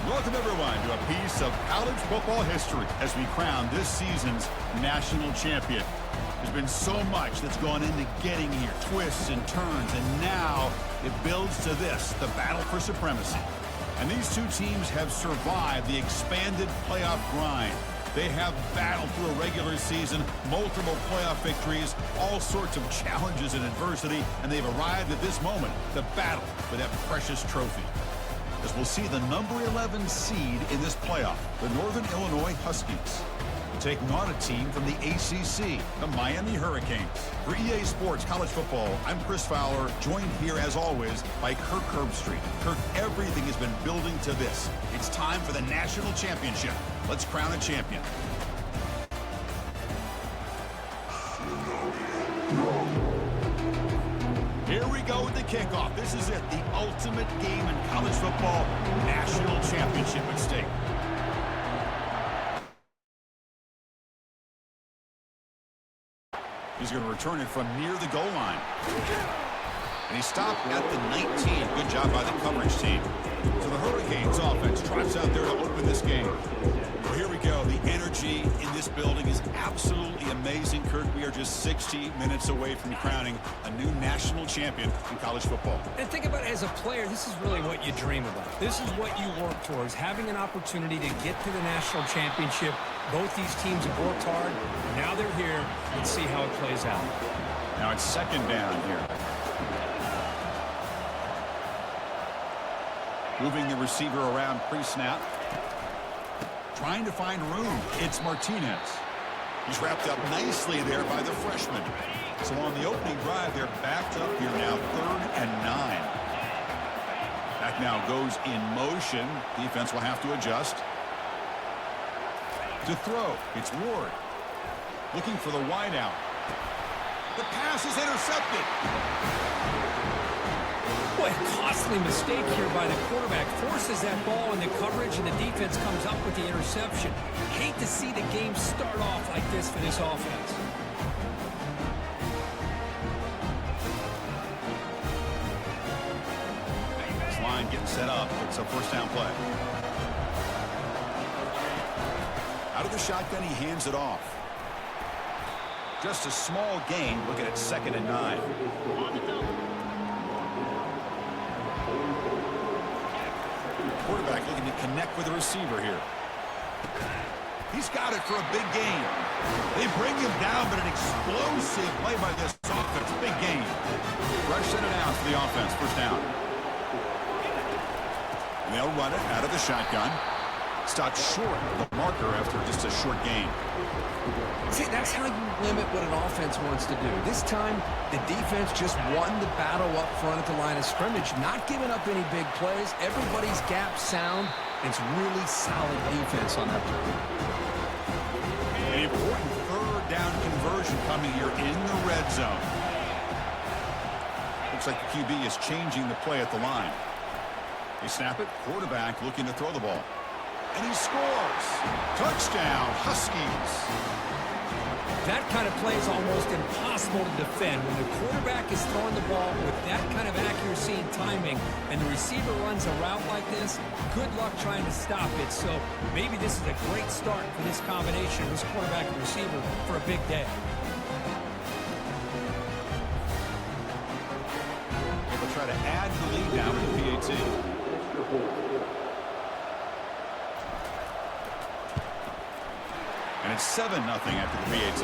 Welcome, everyone, to a piece of college football history as we crown this season's national champion. There's been so much that's gone into getting here, twists and turns, and now it builds to this, the battle for supremacy. And these two teams have survived the expanded playoff grind. They have battled through a regular season, multiple playoff victories, all sorts of challenges and adversity, and they've arrived at this moment, the battle for that precious trophy. As we'll see the number 11 seed in this playoff, the Northern Illinois Huskies, taking on a team from the ACC, the Miami Hurricanes. For EA Sports College Football, I'm Chris Fowler, joined here as always by Kirk Herbstreit. Kirk, everything has been building to this. It's time for the national championship. Let's crown a champion. Here we go with the kickoff. This is it, the ultimate game in college football, national championship at stake. He's going to return it from near the goal line. And he stopped at the 19. Good job by the coverage team. So the Hurricanes offense trots out there to open this game. Well, here we go. The energy in this building is absolutely amazing, Kirk. We are just 60 minutes away from crowning a new national champion in college football. And think about it, as a player, this is really what you dream about. This is what you work towards, having an opportunity to get to the national championship. Both these teams have worked hard. Now they're here. Let's see how it plays out. Now it's second down here. Moving the receiver around pre-snap. Trying to find room. It's Martinez. He's wrapped up nicely there by the freshman. So on the opening drive, they're backed up here now, 3rd and 9. Back now goes in motion. Defense will have to adjust. To throw, it's Ward. Looking for the wideout. The pass is intercepted. Boy, a costly mistake here by the quarterback. Forces that ball in the coverage, and the defense comes up with the interception. Hate to see the game start off like this for this offense. This line getting set up. It's a first down play. Out of the shotgun, he hands it off. Just a small gain. Looking at 2nd and 9. Quarterback looking to connect with the receiver here. He's got it for a big gain. They bring him down, but an explosive play by this offense. Big gain. Rush sent it out to the offense. First down. And they'll run it out of the shotgun. Stopped short of the marker after just a short gain. See, that's how you limit what an offense wants to do. This time, the defense just won the battle up front at the line of scrimmage, not giving up any big plays. Everybody's gap sound. It's really solid defense on that play. An important 3rd down conversion coming here in the red zone. Looks like the QB is changing the play at the line. They snap it. Quarterback looking to throw the ball. And he scores. Touchdown, Huskies. That kind of play is almost impossible to defend. When the quarterback is throwing the ball with that kind of accuracy and timing, and the receiver runs a route like this, good luck trying to stop it. So maybe this is a great start for this combination, this quarterback and receiver, for a big day. They'll try to add the lead down to the PAT. And it's 7-0 after the PAT.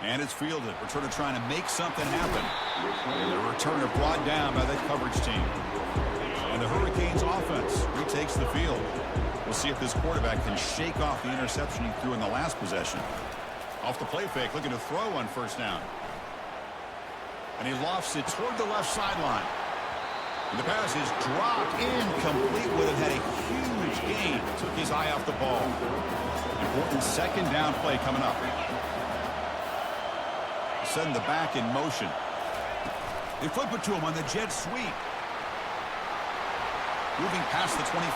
And it's fielded. Returner trying to make something happen. And the returner brought down by the coverage team. And the Hurricanes offense retakes the field. We'll see if this quarterback can shake off the interception he threw in the last possession. Off the play fake, looking to throw on first down. And he lofts it toward the left sideline. And the pass is dropped incomplete. Would have had a huge gain. Took his eye off the ball. Important second down play coming up. Send the back in motion. They flip it to him on the jet sweep. Moving past the 25.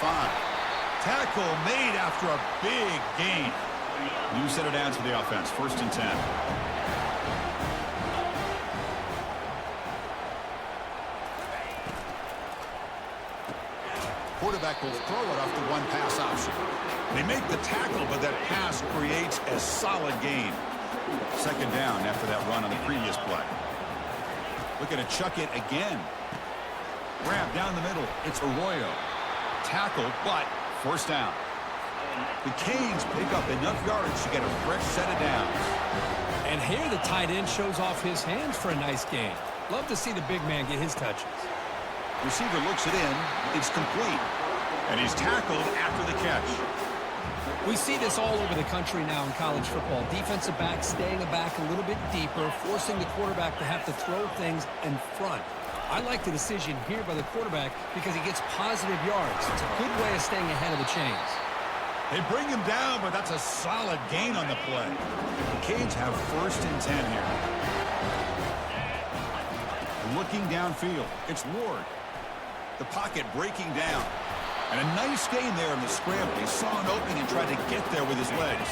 Tackle made after a big gain. New center down to the offense. 1st and 10. Quarterback will throw it off the one pass option. They make the tackle, but that pass creates a solid gain. Second down after that run on the previous play. Looking to chuck it again. Grab down the middle. It's Arroyo. Tackle, but first down. The Canes pick up enough yards to get a fresh set of downs. And here the tight end shows off his hands for a nice gain. Love to see the big man get his touches. Receiver looks it in. It's complete. And he's tackled after the catch. We see this all over the country now in college football. Defensive backs staying back a little bit deeper, forcing the quarterback to have to throw things in front. I like the decision here by the quarterback because he gets positive yards. It's a good way of staying ahead of the chains. They bring him down, but that's a solid gain on the play. The Canes have 1st and 10 here. Looking downfield, it's Ward. The pocket breaking down. And a nice gain there in the scramble. He saw an opening and tried to get there with his legs.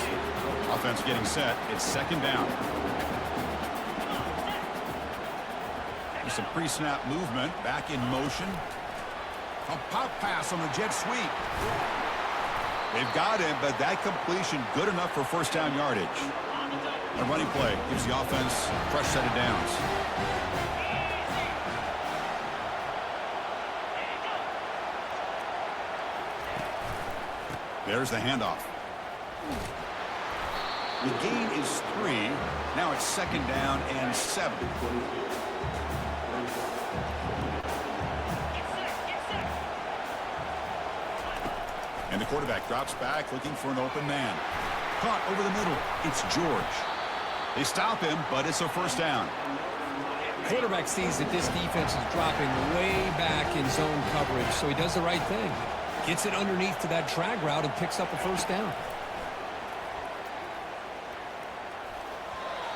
Offense getting set. It's second down. There's some pre-snap movement. Back in motion. A pop pass on the jet sweep. They've got him, but that completion good enough for first down yardage. A running play gives the offense a fresh set of downs. There's the handoff. The gain is 3. Now it's second down and 7. And the quarterback drops back looking for an open man. Caught over the middle. It's George. They stop him, but it's a first down. Quarterback sees that this defense is dropping way back in zone coverage, so he does the right thing. Gets it underneath to that drag route and picks up a first down.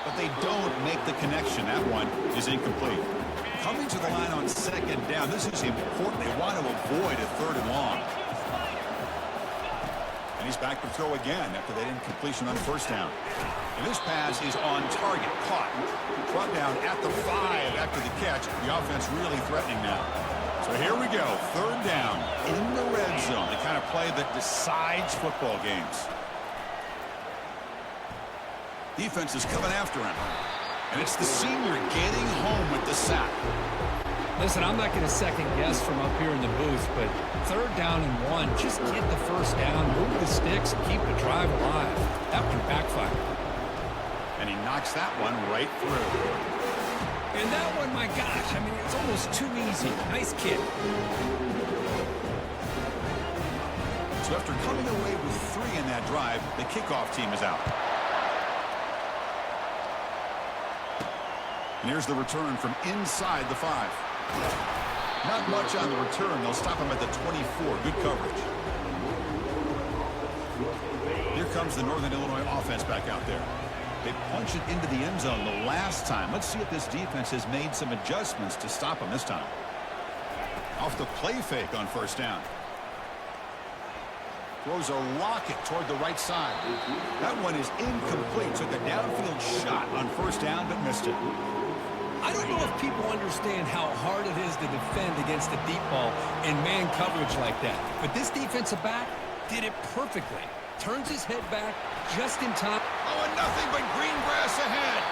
But they don't make the connection. That one is incomplete. Coming to the line on second down. This is important. They want to avoid a 3rd and long. And he's back to throw again after that incompletion on first down. And this pass is on target. Caught. Brought down at the 5 after the catch. The offense really threatening now. So here we go, 3rd down in the red zone, the kind of play that decides football games. Defense is coming after him, and it's the senior getting home with the sack. Listen, I'm not going to second guess from up here in the booth, but 3rd down and 1, just get the first down, move the sticks, and keep the drive alive. That one backfired. And he knocks that one right through. And that one, my gosh, I mean, it's almost too easy. Nice kick. So after coming away with 3 in that drive, the kickoff team is out. And here's the return from inside the 5. Not much on the return. They'll stop him at the 24. Good coverage. Here comes the Northern Illinois offense back out there. They punch it into the end zone the last time. Let's see if this defense has made some adjustments to stop them this time. Off the play fake on first down. Throws a rocket toward the right side. That one is incomplete. Took a downfield shot on first down, but missed it. I don't know if people understand how hard it is to defend against a deep ball in man coverage like that. But this defensive back did it perfectly. Turns his head back just in time. Oh, and nothing but green grass ahead.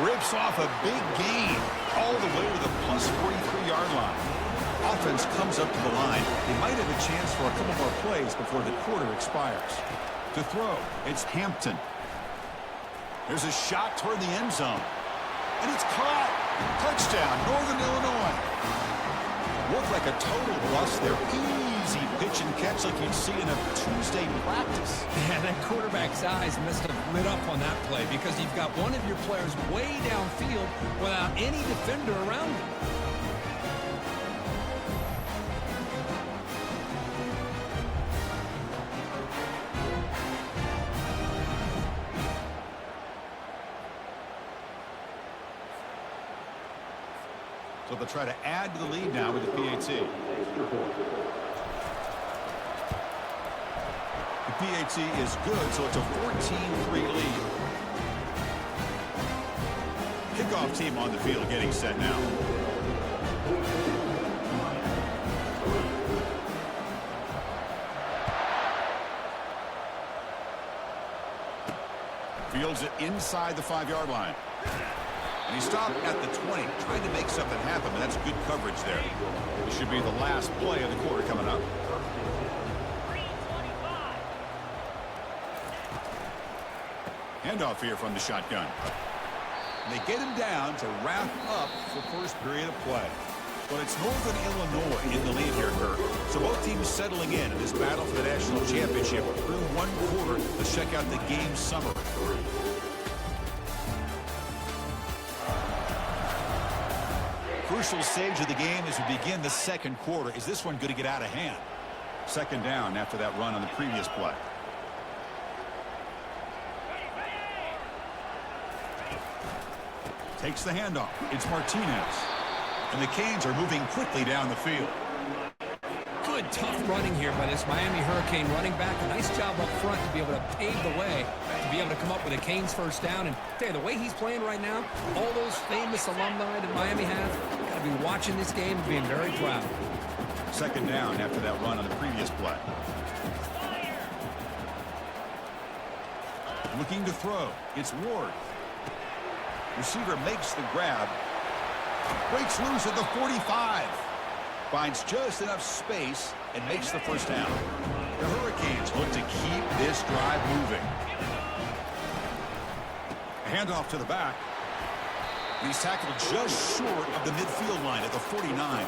Rips off a big gain all the way to the plus 43-yard line. Offense comes up to the line. They might have a chance for a couple more plays before the quarter expires. To throw, it's Hampton. There's a shot toward the end zone. And it's caught. Touchdown, Northern Illinois. Looked like a total bust there. Easy pitch and catch like you'd see in a Tuesday practice. Yeah, that quarterback's eyes must have lit up on that play because you've got one of your players way downfield without any defender around him. So they'll try to add to the lead now with the PAT. The PAT is good, so it's a 14-3 lead. Kickoff team on the field getting set now. Fields it inside the 5-yard line. And he stopped at the 20, trying to make something happen, but that's good coverage there. This should be the last play of the quarter coming up. Handoff here from the shotgun. And they get him down to wrap up the first period of play. But it's Northern Illinois in the lead here, Kirk. So both teams settling in this battle for the national championship through one quarter. Let's check out the game summary. Crucial stage of the game as we begin the second quarter. Is this one going to get out of hand? Second down after that run on the previous play. Takes the handoff. It's Martinez. And the Canes are moving quickly down the field. Good, tough running here by this Miami Hurricane running back. A nice job up front to be able to pave the way, to be able to come up with a Canes first down. And tell you, the way he's playing right now, all those famous alumni that Miami has, got to be watching this game and being very proud. Second down after that run on the previous play. Looking to throw. It's Ward. Receiver makes the grab. Breaks loose at the 45. Finds just enough space and makes the first down. The Hurricanes look to keep this drive moving. A handoff to the back. He's tackled just short of the midfield line at the 49.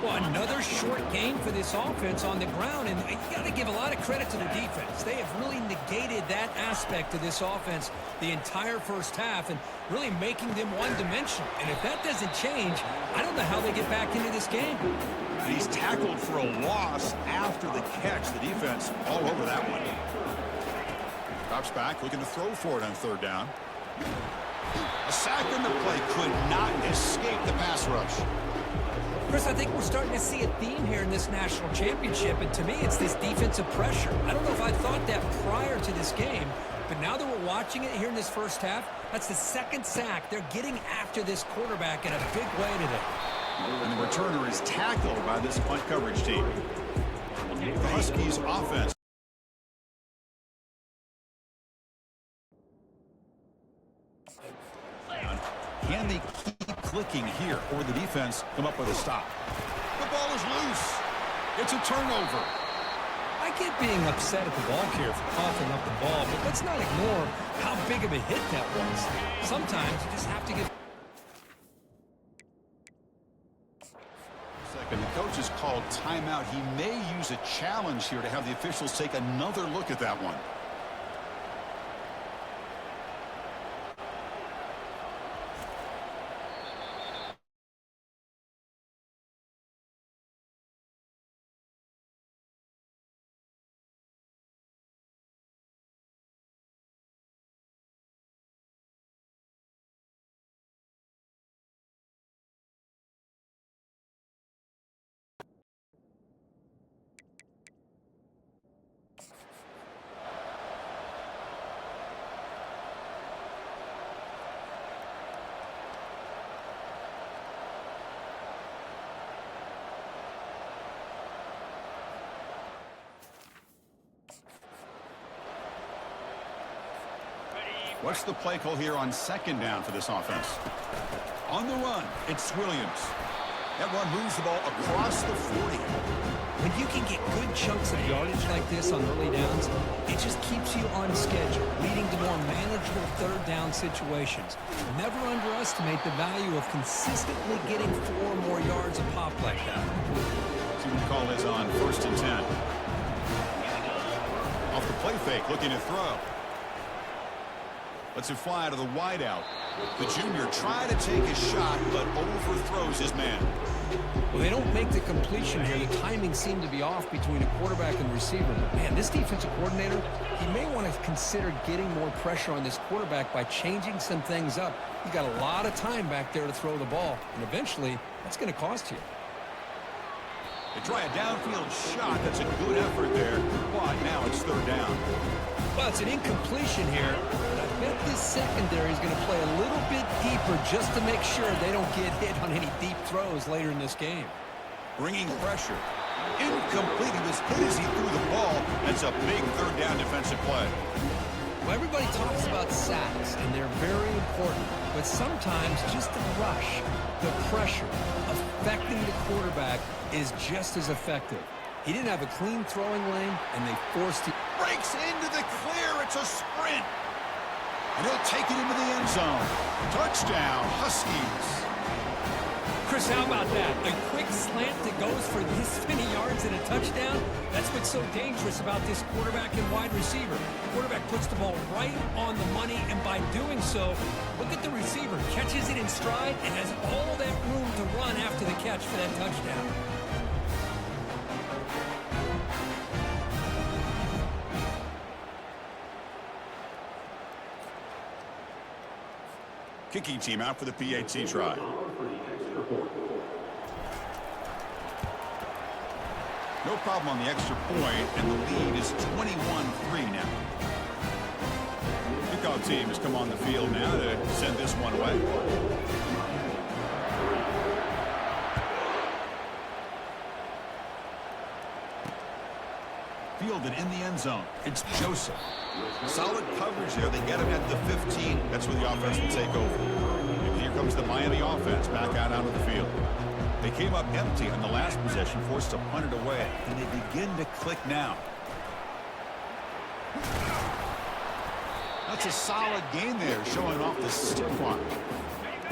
Well, another short game for this offense on the ground, and you got to give a lot of credit to the defense. They have really negated that aspect of this offense the entire first half and really making them one-dimensional. And if that doesn't change, I don't know how they get back into this game. He's tackled for a loss after the catch. The defense all over that one. Drops back, looking to throw for it on third down. A sack in the play could not escape the pass rush. Chris, I think we're starting to see a theme here in this national championship, and to me, it's this defensive pressure. I don't know if I thought that prior to this game, but now that we're watching it here in this first half, that's the second sack. They're getting after this quarterback in a big way today. And the returner is tackled by this punt coverage team. The Huskies offense. Can they keep clicking here, or the defense come up with a stop? The ball is loose. It's a turnover. I get being upset at the ball carrier for coughing up the ball, but let's not ignore how big of a hit that was. Sometimes you just have to give. Second, the coach has called timeout. He may use a challenge here to have the officials take another look at that one. What's the play call here on second down for this offense? On the run, it's Williams. That run moves the ball across the 40. When you can get good chunks of yardage like this on early downs, it just keeps keeps you on schedule, leading to more manageable third down situations. Never underestimate the value of consistently getting 4 more yards a pop like that. See what the call is on 1st and 10. Off the play fake, looking to throw. Lets it fly to the wideout. The junior tried to take a shot, but overthrows his man. Well, they don't make the completion here. The timing seemed to be off between a quarterback and receiver. Man, this defensive coordinator, he may want to consider getting more pressure on this quarterback by changing some things up. He's got a lot of time back there to throw the ball, and eventually that's going to cost you. They try a downfield shot. That's a good effort there, but now it's 3rd down. Well, it's an incompletion here, but I bet this secondary is going to play a little bit deeper just to make sure they don't get hit on any deep throws later in this game. Bringing pressure. Incomplete. He was hit as he threw the ball. That's a big 3rd down defensive play. Well, everybody talks about sacks, and they're very important, but sometimes just the rush, the pressure, affecting the quarterback is just as effective. He didn't have a clean throwing lane, and they forced it. Breaks into the clear. It's a sprint. And he'll take it into the end zone. Touchdown, Huskies. Chris, how about that? A quick slant that goes for this many yards and a touchdown? That's what's so dangerous about this quarterback and wide receiver. Quarterback puts the ball right on the money, and by doing so, look at the receiver. Catches it in stride and has all that room to run after the catch for that touchdown. Kicking team out for the PAT try. No problem on the extra point, and the lead is 21-3 now. Kickoff team has come on the field now to send this one away. Fielded in the end zone. It's Joseph. Solid coverage there. They get him at the 15. That's where the offense will take over. And here comes the Miami offense back out onto the field. They came up empty on the last possession, forced to punt it away, and they begin to click now. That's a solid game there, showing off the stiff arm.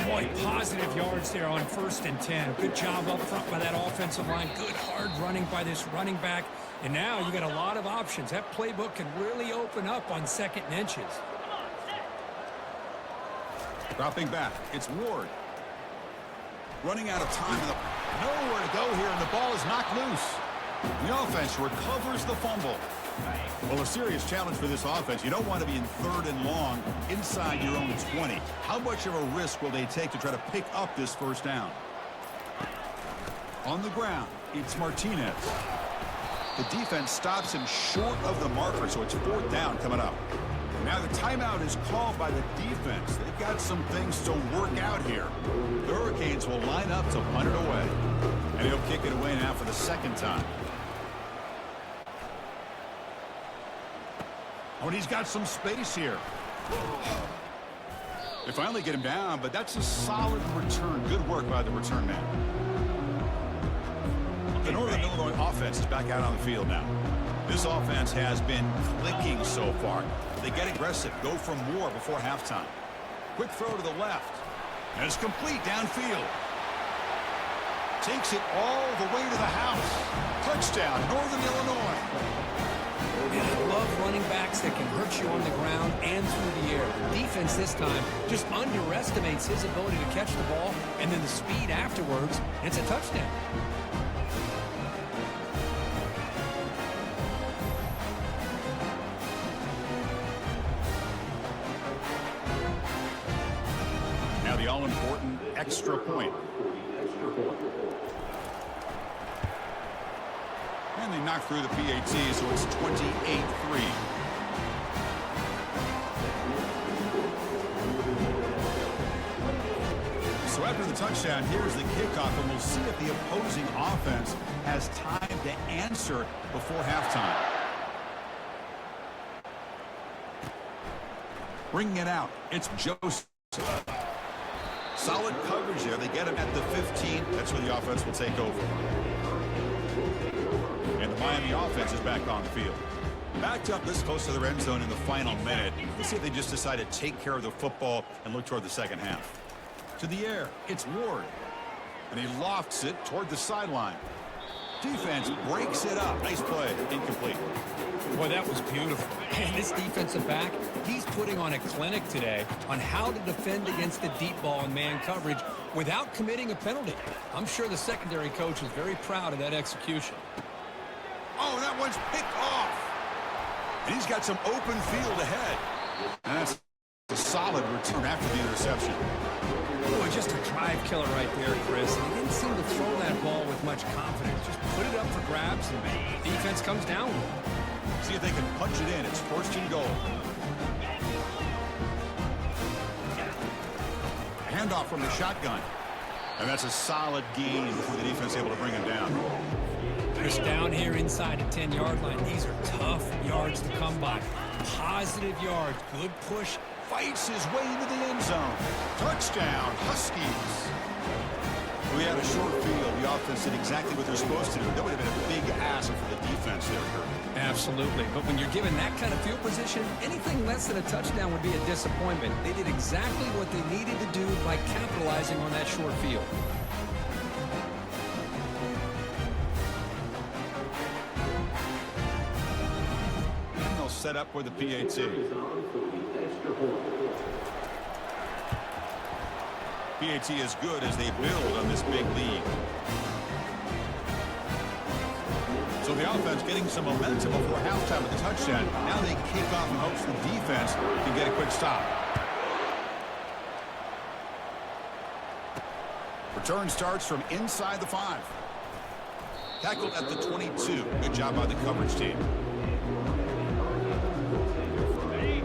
Boy, positive yards there on 1st and 10. Good job up front by that offensive line. Good hard running by this running back. And now you got a lot of options. That playbook can really open up on 2nd and inches. Dropping back, it's Ward. Running out of time. Nowhere to go here, and the ball is knocked loose. The offense recovers the fumble. Well, a serious challenge for this offense. You don't want to be in 3rd and long inside your own 20. How much of a risk will they take to try to pick up this 1st down? On the ground, it's Martinez. The defense stops him short of the marker, so it's 4th down coming up. Now the timeout is called by the defense. They've got some things to work out here. The Hurricanes will line up to punt it away. And he'll kick it away now for the 2nd time. Oh, and he's got some space here. They finally get him down, but that's a solid return. Good work by the return man. The Northern Illinois offense is back out on the field now. This offense has been clicking so far. They get aggressive, go for more before halftime. Quick throw to the left. And it's complete downfield. Takes it all the way to the house. Touchdown, Northern Illinois. Man, I love running backs that can hurt you on the ground and through the air. The defense this time just underestimates his ability to catch the ball, and then the speed afterwards, and it's a touchdown. Now the all-important extra point. And they knock through the PAT, so it's 28-3. So after the touchdown, here's the kickoff, and we'll see if the opposing offense has time to answer before halftime. Bringing it out, it's Joseph. Solid coverage there. They get him at the 15. That's where the offense will take over. And the Miami offense is back on the field. Backed up this close to their end zone in the final minute. Let's see if they just decide to take care of the football and look toward the second half. To the air, it's Ward. And he lofts it toward the sideline. Defense breaks it up. Nice play. Incomplete. Boy, that was beautiful. And this defensive back, he's putting on a clinic today on how to defend against the deep ball and man coverage without committing a penalty. I'm sure the secondary coach is very proud of that execution. Oh, that one's picked off. And he's got some open field ahead. And that's a solid return after the interception. Boy, just a drive killer right there, Chris. And he didn't seem to throw that ball with much confidence. Just put it up for grabs, and the defense comes down with it. See if they can punch it in. It's 1st and goal. Handoff from the shotgun. And that's a solid gain before the defense able to bring him down. Just down here inside the 10-yard line. These are tough yards to come by. Positive yards. Good push. Fights his way into the end zone. Touchdown, Huskies. We had a short field. The offense did exactly what they're supposed to do. That would have been a big ask for the defense there, Kurt. Absolutely. But when you're given that kind of field position, anything less than a touchdown would be a disappointment. They did exactly what they needed to do by capitalizing on that short field. And they'll set up with the PAT. PAT is good as they build on this big lead. So the offense getting some momentum before halftime with the touchdown. Now they kick off and hopes the defense can get a quick stop. Return starts from inside the 5. Tackled at the 22. Good job by the coverage team.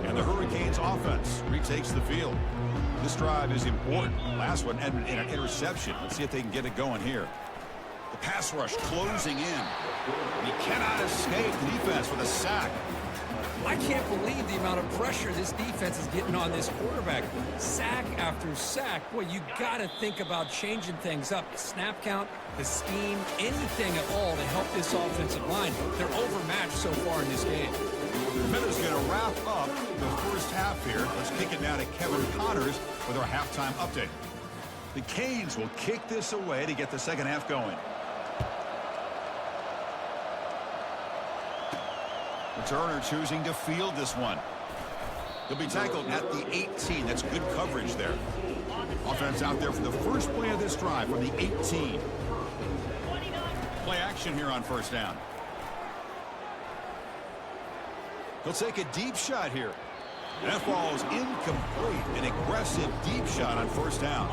And the Hurricanes offense retakes the field. This drive is important. Last one ended in an interception. Let's see if they can get it going here. The pass rush closing in. He cannot escape the defense with a sack. I can't believe the amount of pressure this defense is getting on this quarterback. Sack after sack. Boy, you got to think about changing things up. The snap count, the scheme, anything at all to help this offensive line. They're overmatched so far in this game. Miller's going to wrap up the first half here. Let's kick it now to Kevin Connors with our halftime update. The Canes will kick this away to get the second half going. Returner choosing to field this one. He'll be tackled at the 18. That's good coverage there. Offense out there for the first play of this drive from the 18. Play action here on first down. He'll take a deep shot here. That ball is incomplete. An aggressive deep shot on first down.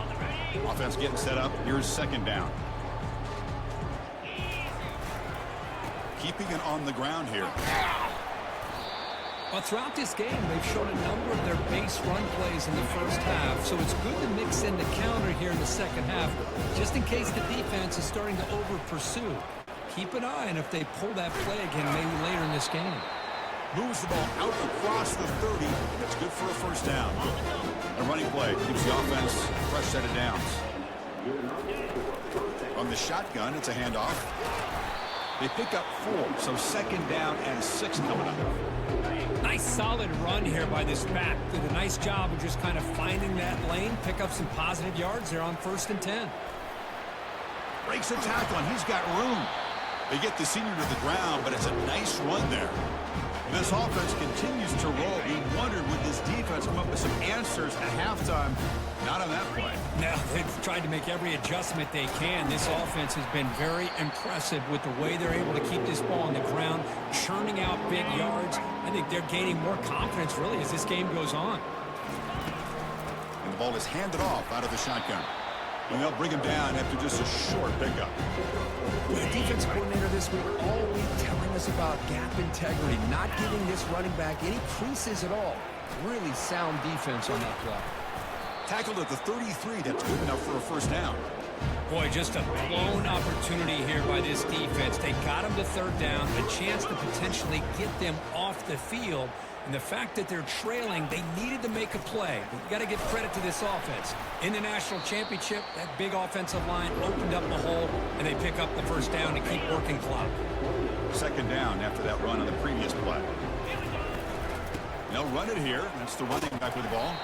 Offense getting set up. Here's second down. Keeping it on the ground here. Well, throughout this game, they've shown a number of their base run plays in the first half, so it's good to mix in the counter here in the second half, just in case the defense is starting to over-pursue. Keep an eye on if they pull that play again maybe later in this game. Moves the ball out across the 30. That's good for a first down. A running play keeps the offense fresh set of downs. From the shotgun, it's a handoff. They pick up 4, so second down and 6 coming up. Nice solid run here by this back. Did a nice job of just kind of finding that lane, pick up some positive yards there on 1st and 10. Breaks a tackle, and he's got room. They get the senior to the ground, but it's a nice run there. This offense continues to roll. We wondered, would this defense come up with some answers at halftime? Not on that play. No, they've tried to make every adjustment they can. This offense has been very impressive with the way they're able to keep this ball on the ground, churning out big yards. I think they're gaining more confidence, really, as this game goes on. And the ball is handed off out of the shotgun. And they'll bring him down after just a short pickup. The defense coordinator this week all week telling us about gap integrity, not giving this running back any creases at all. Really sound defense on that play. Tackled at the 33. That's good enough for a first down. Boy, just a blown opportunity here by this defense. They got him to third down, a chance to potentially get them off the field. And the fact that they're trailing, they needed to make a play. But you got to give credit to this offense. In the national championship, that big offensive line opened up the hole, and they pick up the first down to keep working clock. Second down after that run on the previous play. They'll run it here. That's the running back with the ball.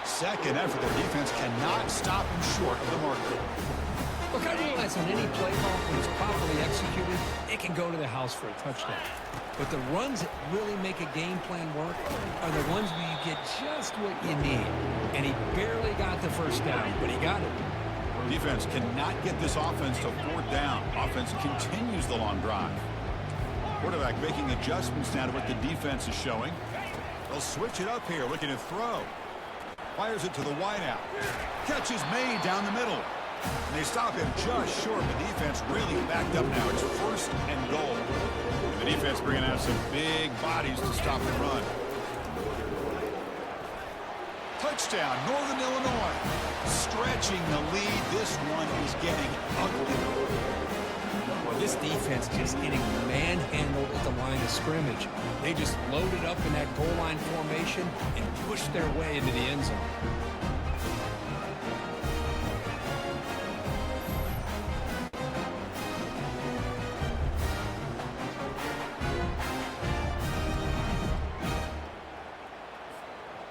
Second effort. The defense cannot stop him short of the marker. Look, I realize on any play call, when it's properly executed, it can go to the house for a touchdown. But the runs that really make a game plan work are the ones where you get just what you need. And he barely got the first down, but he got it. Defense cannot get this offense to fourth down. Offense continues the long drive. Quarterback making adjustments now to what the defense is showing. They'll switch it up here, looking to throw. Fires it to the wideout. Catch is made down the middle. And they stop him just short. The defense really backed up now. It's first and goal. And the defense bringing out some big bodies to stop the run. Touchdown, Northern Illinois. Stretching the lead. This one is getting ugly. Well, this defense just getting manhandled at the line of scrimmage. They just loaded up in that goal line formation and pushed their way into the end zone.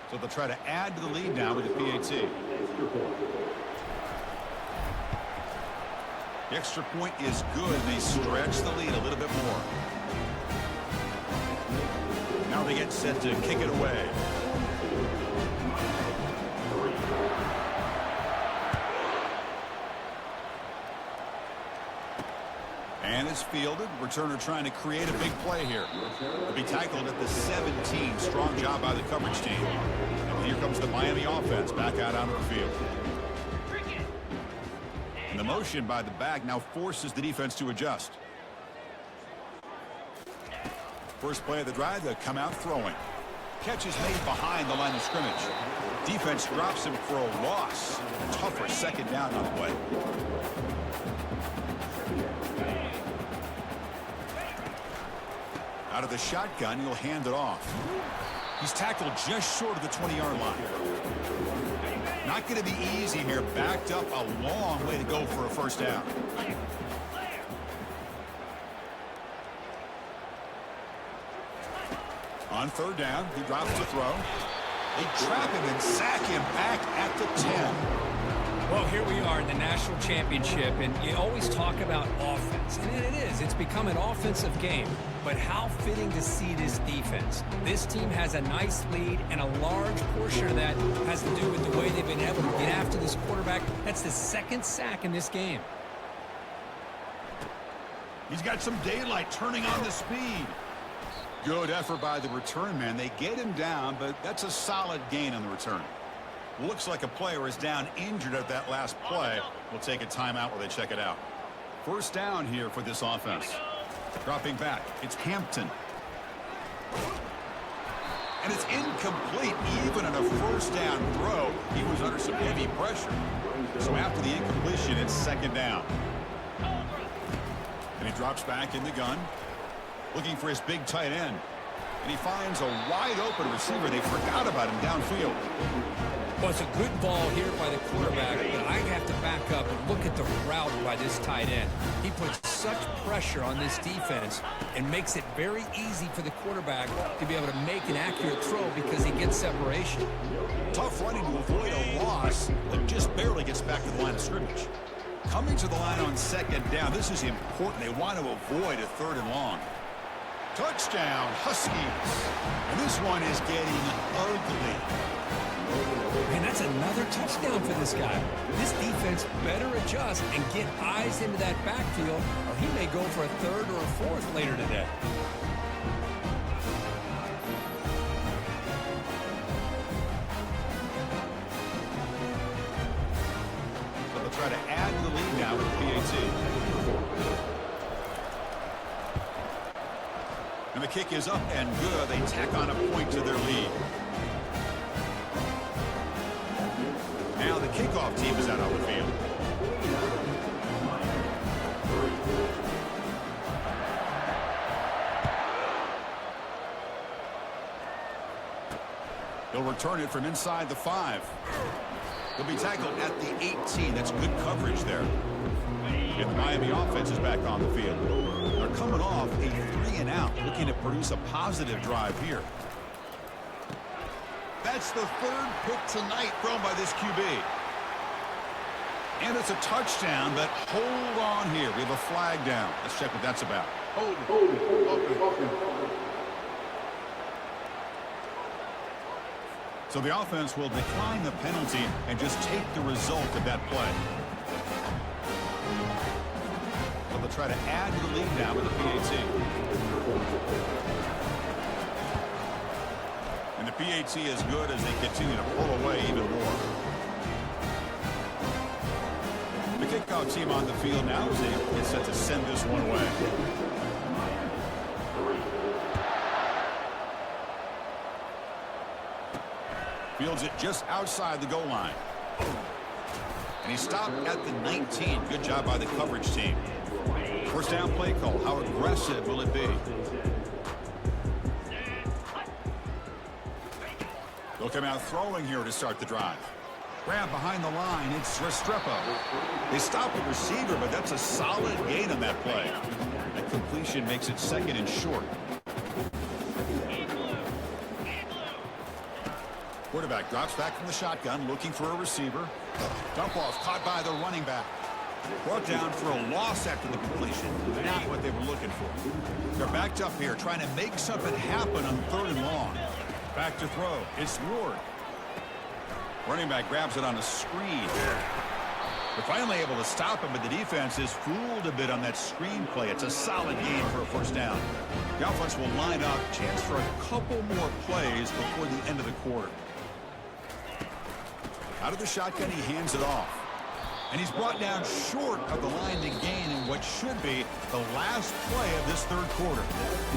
So they'll try to add to the lead now with the PAT. The extra point is good. They stretch the lead a little bit more. Now they get set to kick it away. And it's fielded. Returner trying to create a big play here. He'll be tackled at the 17. Strong job by the coverage team. And here comes the Miami offense back out onto the field. And the motion by the back now forces the defense to adjust. First play of the drive, they'll come out throwing. Catch is made behind the line of scrimmage. Defense drops him for a loss. Tougher second down on the play. Out of the shotgun, he'll hand it off. He's tackled just short of the 20-yard line. Not going to be easy here. Backed up a long way to go for a first down. On third down, he drops the throw. They trap him and sack him back at the 10. Well, here we are in the national championship, and you always talk about offense. And it is. It's become an offensive game. But how fitting to see this defense. This team has a nice lead, and a large portion of that has to do with the way they've been able to get after this quarterback. That's the second sack in this game. He's got some daylight turning on the speed. Good effort by the return man. They get him down, but that's a solid gain on the return. Looks like a player is down injured at that last play. We'll take a timeout while they check it out. First down here for this offense. Dropping back, it's Hampton. And it's incomplete. Even on a first down throw, he was under some heavy pressure. So after the incompletion, it's second down. And he drops back in the gun, looking for his big tight end. And he finds a wide open receiver. They forgot about him downfield. Well, it's a good ball here by the quarterback, but I have to back up and look at the route by this tight end. He puts such pressure on this defense and makes it very easy for the quarterback to be able to make an accurate throw because he gets separation. Tough running to avoid a loss, but just barely gets back to the line of scrimmage. Coming to the line on second down, this is important. They want to avoid a third and long. Touchdown, Huskies. And this one is getting ugly. And that's another touchdown for this guy. This defense better adjust and get eyes into that backfield, or he may go for a third or a fourth later today. So they'll try to add to the lead now with PAT. And the kick is up and good. They tack on a point to their lead. Now the kickoff team is out on the field. He'll return it from inside the 5. He'll be tackled at the 18. That's good coverage there. And the Miami offense is back on the field. They're coming off a 3-and-out, looking to produce a positive drive here. That's the third pick tonight thrown by this QB. And it's a touchdown, but hold on here. We have a flag down. Let's check what that's about. Hold it. So the offense will decline the penalty and just take the result of that play. So they'll try to add to the lead now with the PAT. And the PAT is good as they continue to pull away even more. The kickoff team on the field now is set to send this one away. Fields it just outside the goal line. And he stopped at the 19. Good job by the coverage team. First down play call. How aggressive will it be? They'll come out throwing here to start the drive. Grab behind the line. It's Restrepo. They stop the receiver, but that's a solid gain on that play. That completion makes it second and short. Quarterback drops back from the shotgun, looking for a receiver. Dump off, caught by the running back. Brought down for a loss after the completion. Not what they were looking for. They're backed up here, trying to make something happen on third and long. Back to throw. It's Ward. Running back grabs it on a screen. They're finally able to stop him, but the defense is fooled a bit on that screen play. It's a solid game for a first down. The offense will line up. Chance for a couple more plays before the end of the quarter. Out of the shotgun, he hands it off. And he's brought down short of the line to gain in what should be the last play of this third quarter.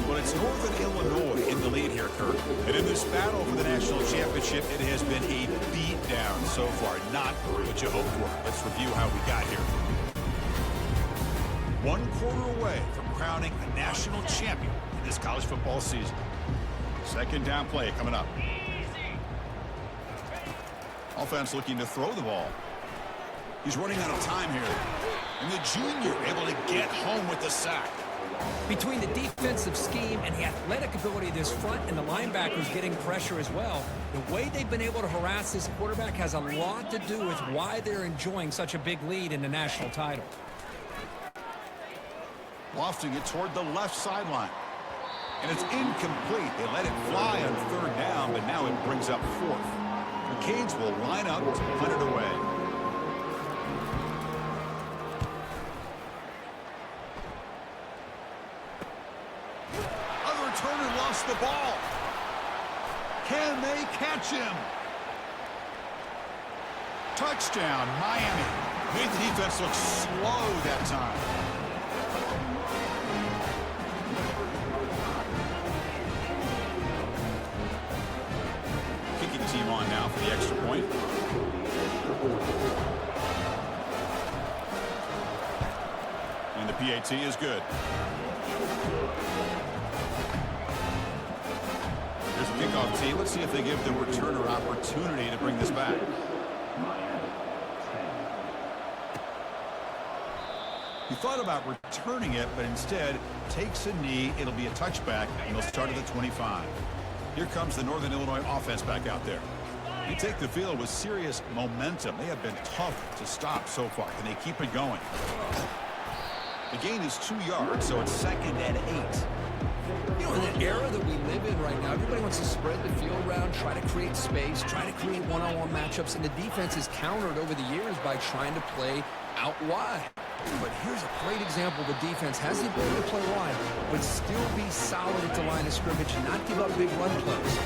But it's Northern Illinois in the lead here, Kirk. And in this battle for the national championship, it has been a beatdown so far. Not what you hoped for. Let's review how we got here. 1 quarter away from crowning a national champion in this college football season. Second down play coming up. Offense looking to throw the ball. He's running out of time here. And the junior able to get home with the sack. Between the defensive scheme and the athletic ability of this front and the linebackers getting pressure as well, the way they've been able to harass this quarterback has a lot to do with why they're enjoying such a big lead in the national title. Lofting it toward the left sideline. And it's incomplete. They let it fly on third down, but now it brings up fourth. The Canes will line up to punt it away. Other returner lost the ball. Can they catch him? Touchdown, Miami. Made the defense look slow that time. Team on now for the extra point. And the PAT is good. Here's a kickoff tee. Let's see if they give the returner opportunity to bring this back. He thought about returning it, but instead takes a knee. It'll be a touchback, and they'll start at the 25. Here comes the Northern Illinois offense back out there. They take the field with serious momentum. They have been tough to stop so far. Can they keep it going? The gain is 2 yards, so it's second and 8. You know, in the era that we live in right now, everybody wants to spread the field around, try to create space, try to create one-on-one matchups, and the defense is countered over the years by trying to play out wide. But here's a great example. The defense has the ability to play wide, but still be solid at the line of scrimmage and not give up big run plays.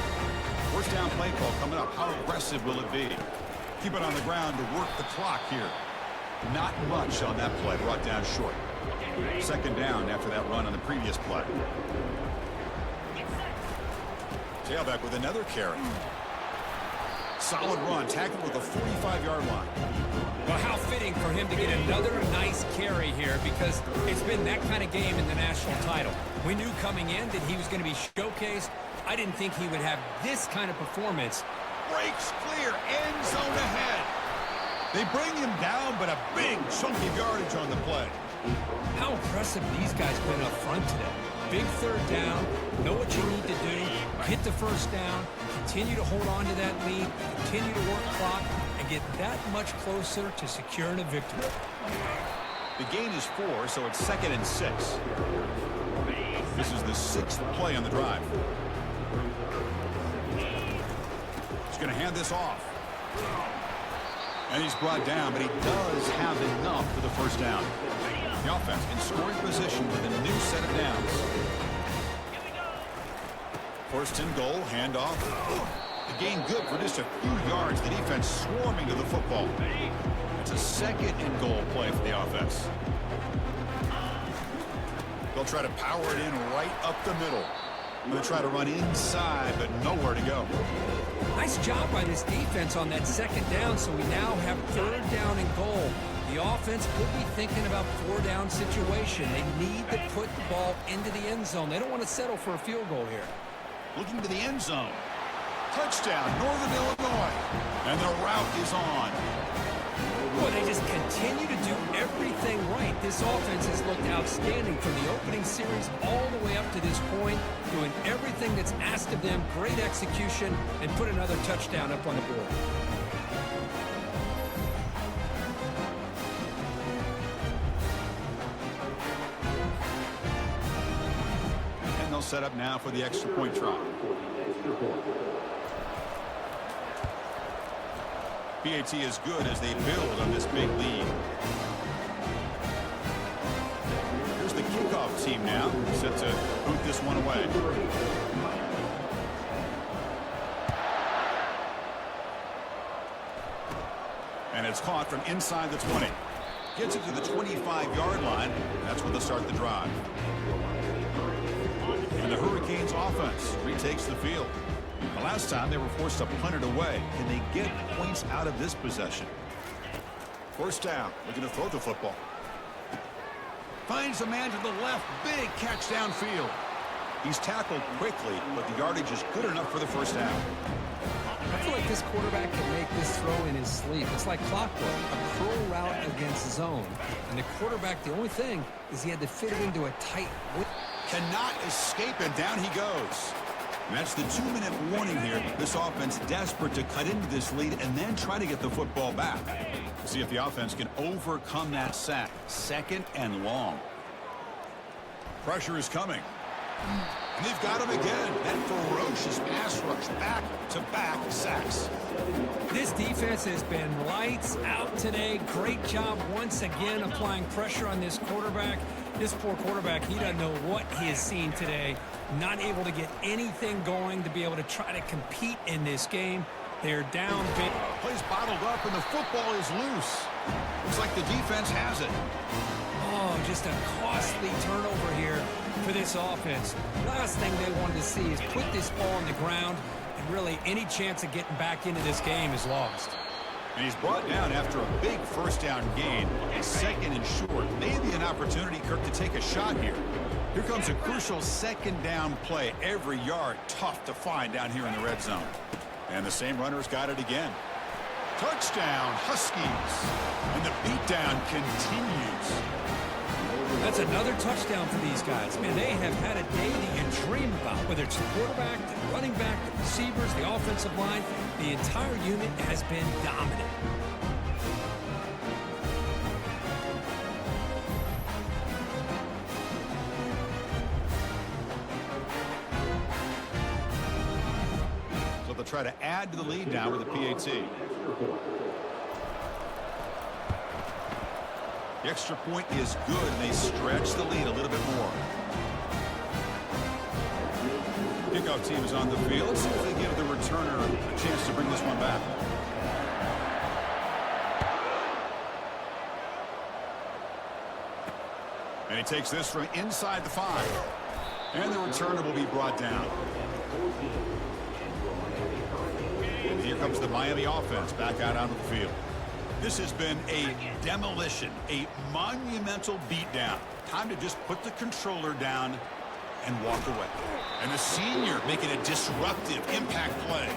First down play call coming up. How aggressive will it be? Keep it on the ground to work the clock here. Not much on that play, brought down short. Second down after that run on the previous play. Tailback with another carry. Solid run, tackled with a 45-yard line. Well, how fitting for him to get another nice carry here, because it's been that kind of game in the national title. We knew coming in that he was going to be showcased. I didn't think he would have this kind of performance. Breaks clear, end zone ahead. They bring him down, but a big chunk of yardage on the play. How impressive these guys been up front today. big third down, know what you need to do, get the first down, continue to hold on to that lead, continue to work clock, and get that much closer to securing a victory. The gain is 4, so it's 2nd and 6. This is the 6th play on the drive. He's going to hand this off. And he's brought down, but he does have enough for the first down. The offense in scoring position with a new set of downs. 1st and goal, handoff. The gain good for just a few yards. The defense swarming to the football. It's a 2nd and goal play for the offense. They'll try to power it in right up the middle. They'll try to run inside, but nowhere to go. Nice job by this defense on that 2nd down, so we now have 3rd down and goal. The offense could be thinking about 4-down situation. They need to put the ball into the end zone. They don't want to settle for a field goal here. Looking to the end zone. Touchdown, Northern Illinois. And the route is on. Boy, they just continue to do everything right. This offense has looked outstanding from the opening series all the way up to this point, doing everything that's asked of them, great execution, and put another touchdown up on the board. And they'll set up now for the extra point try. PAT is good as they build on this big lead. Here's the kickoff team now, set to boot this one away. And it's caught from inside the 20. Gets it to the 25-yard line. That's where they'll start the drive. And the Hurricanes offense retakes the field. The last time they were forced to punt it away. Can they get points out of this possession? 1st down, looking to throw the football. Finds a man to the left, big catch downfield. He's tackled quickly, but the yardage is good enough for the 1st down. I feel like this quarterback can make this throw in his sleep. It's like clockwork, a curl route against zone. And the quarterback, the only thing is he had to fit it into a tight window. Cannot escape, and down he goes. And that's the 2-minute warning here. This offense desperate to cut into this lead and then try to get the football back. See if the offense can overcome that sack. 2nd and long. Pressure is coming. And they've got him again. That ferocious pass rush, back-to-back sacks. This defense has been lights out today. Great job once again applying pressure on this quarterback. This poor quarterback, he doesn't know what he has seen today. Not able to get anything going to be able to try to compete in this game. They're down big. Plays bottled up and the football is loose. Looks like the defense has it. Oh, just a costly turnover here for this offense. Last thing they wanted to see is put this ball on the ground, and really any chance of getting back into this game is lost. And he's brought down after a big 1st down gain. 2nd and short. Maybe an opportunity, Kirk, to take a shot here. Here comes a crucial 2nd down play. Every yard tough to find down here in the red zone. And the same runner's got it again. Touchdown, Huskies. And the beatdown continues. That's another touchdown for these guys. Man, they have had a day that you dream about, whether it's the quarterback, the running back, the receivers, the offensive line. The entire unit has been dominant. So they'll try to add to the lead now with the PAT. The extra point is good, and they stretch the lead a little bit more. Kickoff team is on the field. See if they give the returner a chance to bring this one back. And he takes this from inside the 5. And the returner will be brought down. And here comes the Miami offense back out onto the field. This has been a demolition, a monumental beatdown. Time to just put the controller down and walk away. And the senior making a disruptive impact play.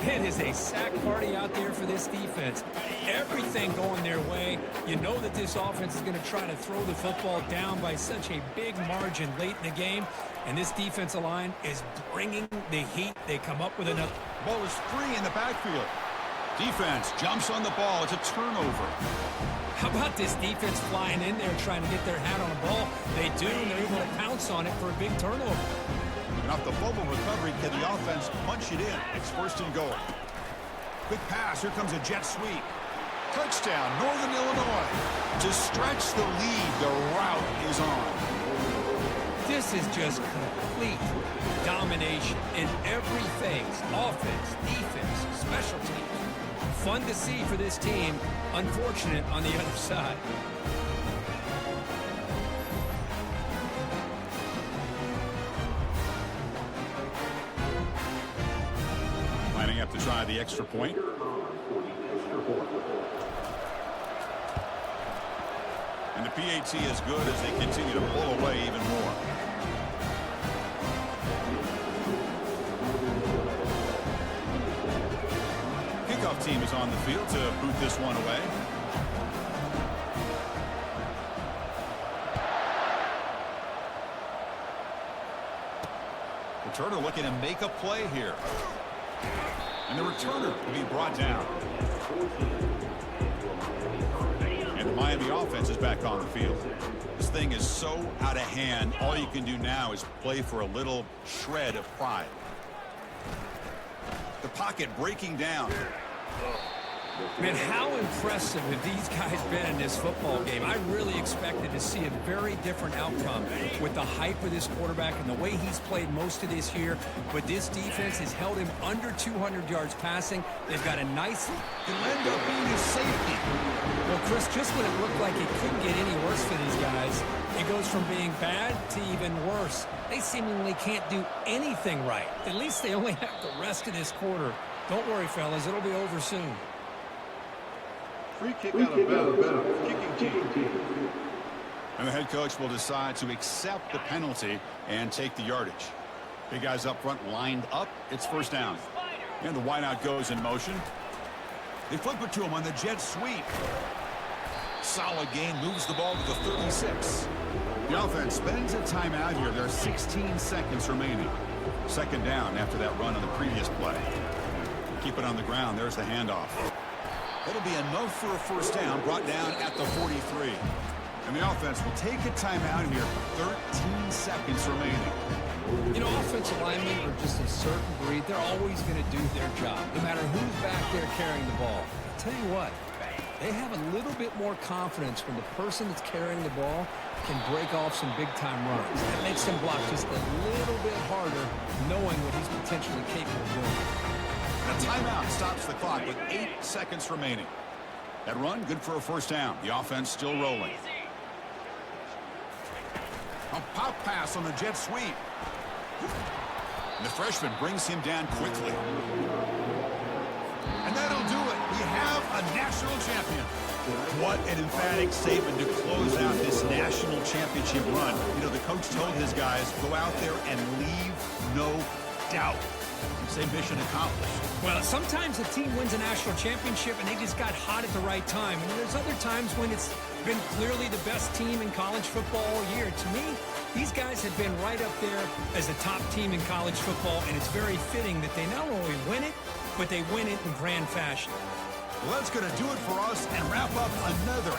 Man, his is a sack party out there for this defense. Everything going their way. You know that this offense is going to try to throw the football down by such a big margin late in the game. And this defensive line is bringing the heat. They come up with enough. Ball is free in the backfield. Defense jumps on the ball. It's a turnover. How about this defense flying in there trying to get their hat on the ball? They do, and they're able to pounce on it for a big turnover. And off the fumble recovery, can the offense punch it in? It's first and goal. Quick pass. Here comes a jet sweep. Touchdown, Northern Illinois. To stretch the lead, the route is on. This is just complete domination in every phase. Offense, defense, special teams. Fun to see for this team. Unfortunate on the other side. Lining up to try the extra point. And the PAT is good as they continue to pull away even more. Kickoff team is on the field to boot this one away. Returner looking to make a play here. And the returner will be brought down. And the Miami offense is back on the field. This thing is so out of hand. All you can do now is play for a little shred of pride. The pocket breaking down. Man, how impressive have these guys been in this football game? I really expected to see a very different outcome with the hype of this quarterback and the way he's played most of this year. But this defense has held him under 200 yards passing. They've got a nice... It'll end up being his safety. Well, Chris, just when it looked like it couldn't get any worse for these guys, it goes from being bad to even worse. They seemingly can't do anything right. At least they only have the rest of this quarter. Don't worry, fellas. It'll be over soon. Free kick out of bounds. Kicking team. And the head coach will decide to accept the penalty and take the yardage. Big guys up front lined up. It's first down. And the wideout goes in motion. They flip it to him on the jet sweep. Solid gain, moves the ball to the 36. The offense spends a timeout here. There are 16 seconds remaining. Second down after that run on the previous play. Keep it on the ground. There's the handoff. It'll be enough for a first down, brought down at the 43. And the offense will take a timeout here. 13 seconds remaining. You know, offensive linemen are just a certain breed. They're always going to do their job, no matter who's back there carrying the ball. I'll tell you what, they have a little bit more confidence when the person that's carrying the ball can break off some big-time runs. That makes them block just a little bit harder, knowing what he's potentially capable of doing. A timeout stops the clock with 8 seconds remaining. That run, good for a first down. The offense still rolling. A pop pass on the jet sweep. And the freshman brings him down quickly. And that'll do it. We have a national champion. What an emphatic statement to close out this national championship run. You know, the coach told his guys, go out there and leave no doubt. Say mission accomplished. Well, sometimes a team wins a national championship and they just got hot at the right time. And there's other times when it's been clearly the best team in college football all year. To me, these guys have been right up there as the top team in college football, and it's very fitting that they not only win it, but they win it in grand fashion. Well, that's going to do it for us and wrap up another